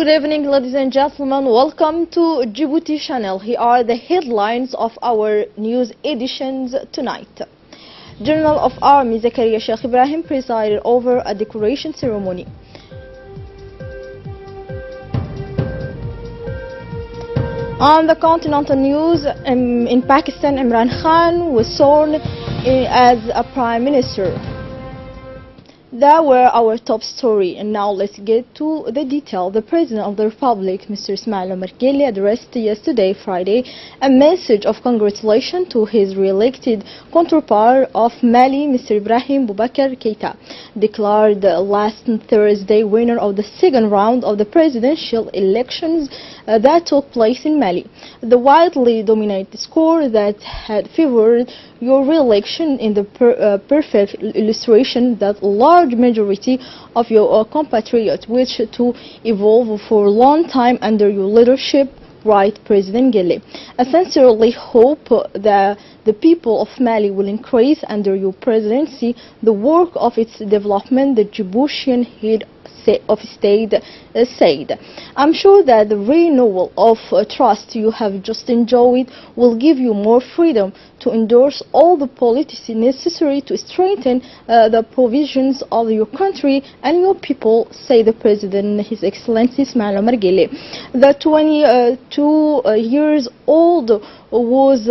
Good evening, ladies and gentlemen. Welcome to Djibouti channel. Here are the headlines of our news editions tonight. General of Army Zakaria Sheikh Ibrahim presided over a decoration ceremony. On the continental news, in Pakistan, Imran Khan was sworn in as a prime minister. That were our top story, and now let's get to the detail. The President of the Republic, Mr. Ismail Omar Guelleh, addressed yesterday, Friday, a message of congratulations to his re-elected counterpart of Mali, Mr. Ibrahim Boubacar Keita, declared last Thursday winner of the second round of the presidential elections that took place in Mali. The widely dominated score that had favored your re-election in the perfect illustration that large majority of your compatriots wish to evolve for a long time under your leadership, right, President Guelleh. I sincerely hope that the people of Mali will increase under your presidency the work of its development, the Djiboutian head of state said. I'm sure that the renewal of trust you have just enjoyed will give you more freedom to endorse all the policies necessary to strengthen the provisions of your country and your people, said the President, His Excellency Ismail Omar Guelleh. The 22 years old was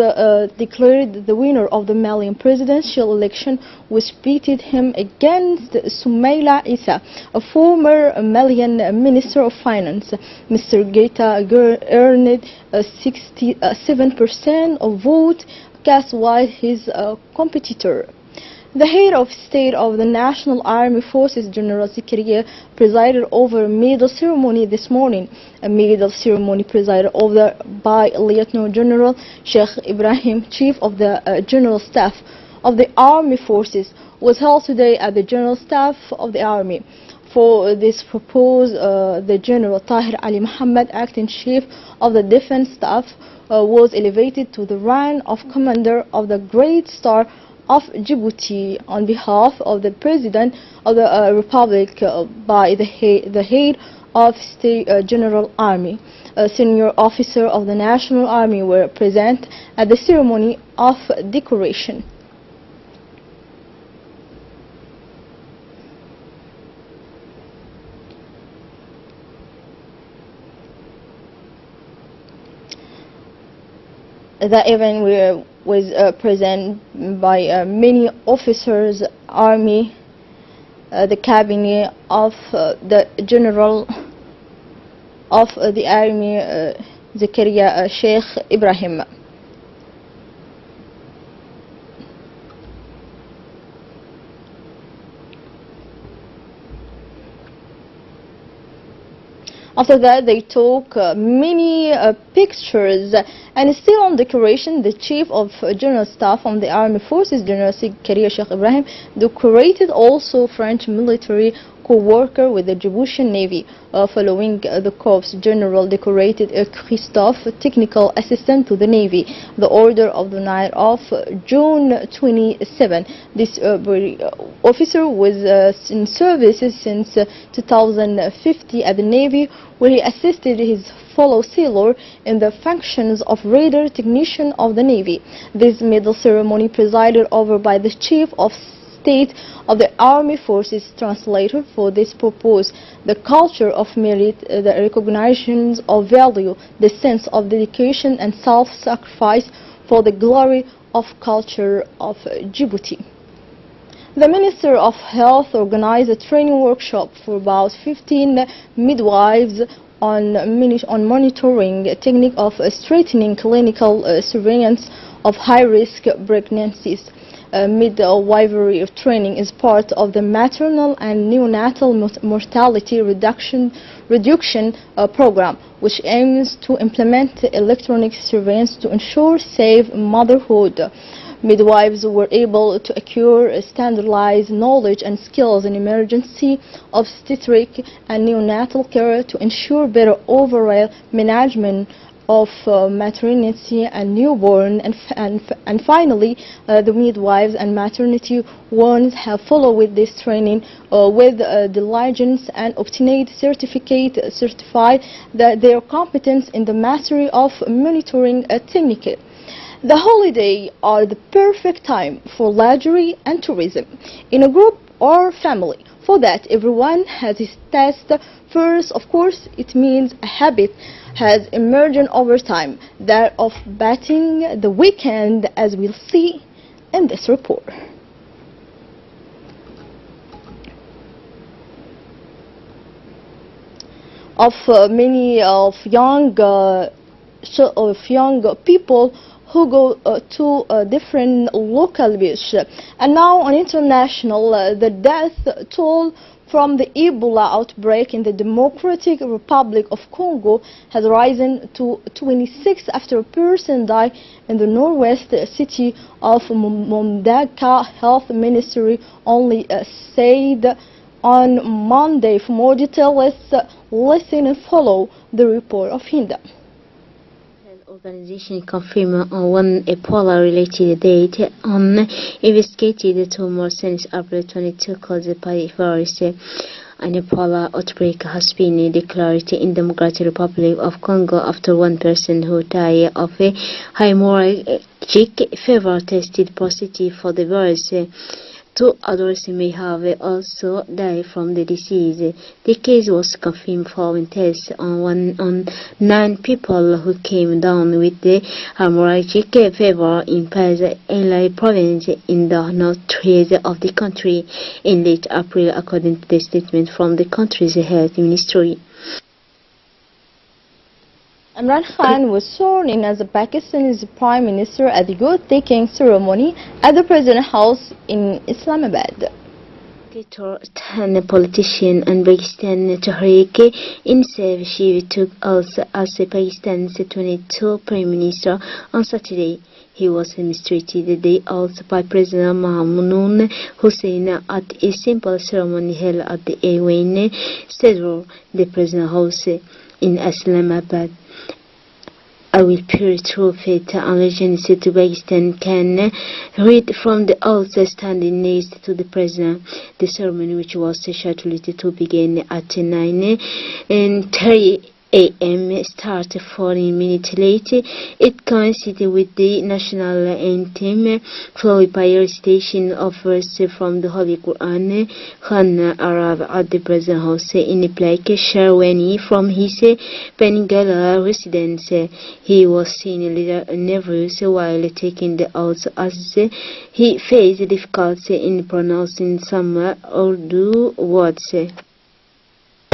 declared the winner of the Malian presidential election, which pitted him against Soumaila Issa, a former Malian Minister of Finance. Mr. Keita earned 67% of votes cast while his competitor. The head of state of the National Army Forces, General Zakaria, presided over a medal ceremony this morning. A medal ceremony presided over by Lieutenant General Sheikh Ibrahim, Chief of the General Staff of the Army Forces, was held today at the General Staff of the Army. For this purpose, the General Tahir Ali Mohammed, Acting Chief of the Defense Staff, was elevated to the rank of Commander of the Great Star of Djibouti on behalf of the President of the Republic by the head of State General Army. Senior officers of the National Army were present at the ceremony of decoration. The event was present by many officers, army, the cabinet of the general of the army, Zakaria Sheikh Ibrahim. After that, they took many pictures, and still on decoration, the Chief of General Staff of the Armed Forces, General Zakaria Sheikh Ibrahim, decorated also French military co-worker with the Djiboutian Navy. Following the Corps General decorated Christophe, technical assistant to the Navy, the order of the night of June 27. This officer was in service since 2050 at the Navy, where he assisted his fellow sailor in the functions of radar technician of the Navy. This medal ceremony presided over by the Chief of State of the Army Forces, translator for this purpose, the culture of merit, the recognition of value, the sense of dedication and self-sacrifice for the glory of culture of Djibouti. The Minister of Health organized a training workshop for about 15 midwives on monitoring technique of straightening clinical surveillance of high-risk pregnancies. Midwifery training is part of the maternal and neonatal mortality reduction program, which aims to implement electronic surveillance to ensure safe motherhood. Midwives were able to acquire standardized knowledge and skills in emergency obstetric and neonatal care to ensure better overall management of maternity and newborn, and finally the midwives and maternity wards have followed with this training with diligence and obtained certified that their competence in the mastery of monitoring a technique. The holidays are the perfect time for luxury and tourism in a group or family. For that, everyone has his taste first. Of course, it means a habit has emerged over time, that of batting the weekend, as we'll see in this report. Of many of young people who go to different local beach. And now on international, the death toll from the Ebola outbreak in the Democratic Republic of Congo has risen to 26 after a person died in the northwest city of Mbandaka. Health Ministry only said on Monday. For more details, let's listen and follow the report of Hinda. Organization confirmed on one Ebola-related date on investigated tumor since April 22 caused by virus. An Ebola outbreak has been declared in the Democratic Republic of Congo after one person who died of a hemorrhagic fever tested positive for the virus. 2 others may have also died from the disease. The case was confirmed following tests on 9 people who came down with the hemorrhagic fever in Anglais province in the northeast of the country in late April, according to the statement from the country's health ministry. Imran Khan was sworn in as Pakistan's Prime Minister at the oath-taking ceremony at the President House in Islamabad. And politician and Pakistan Tehreek-e-Insaf she took oath as Pakistan's 22nd Prime Minister on Saturday. He was administered the oath by President Mahmoud Hussein at a simple ceremony held at the Awain Stadium, the President House in Islamabad. I will pure true faith and allegiance to Pakistan can read from the oath standing next to the President. The ceremony, which was scheduled to begin at 9:30 a.m. started 40 minutes late. It coincided with the national anthem, followed by a recitation of verses from the Holy Quran. Khan arrived at the President House in a black sherwani from his Bengala residence. He was seen nervous while taking the oath as he faced difficulty in pronouncing some Urdu words.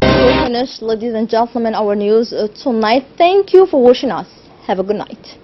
We finished, ladies and gentlemen, our news tonight. Thank you for watching us. Have a good night.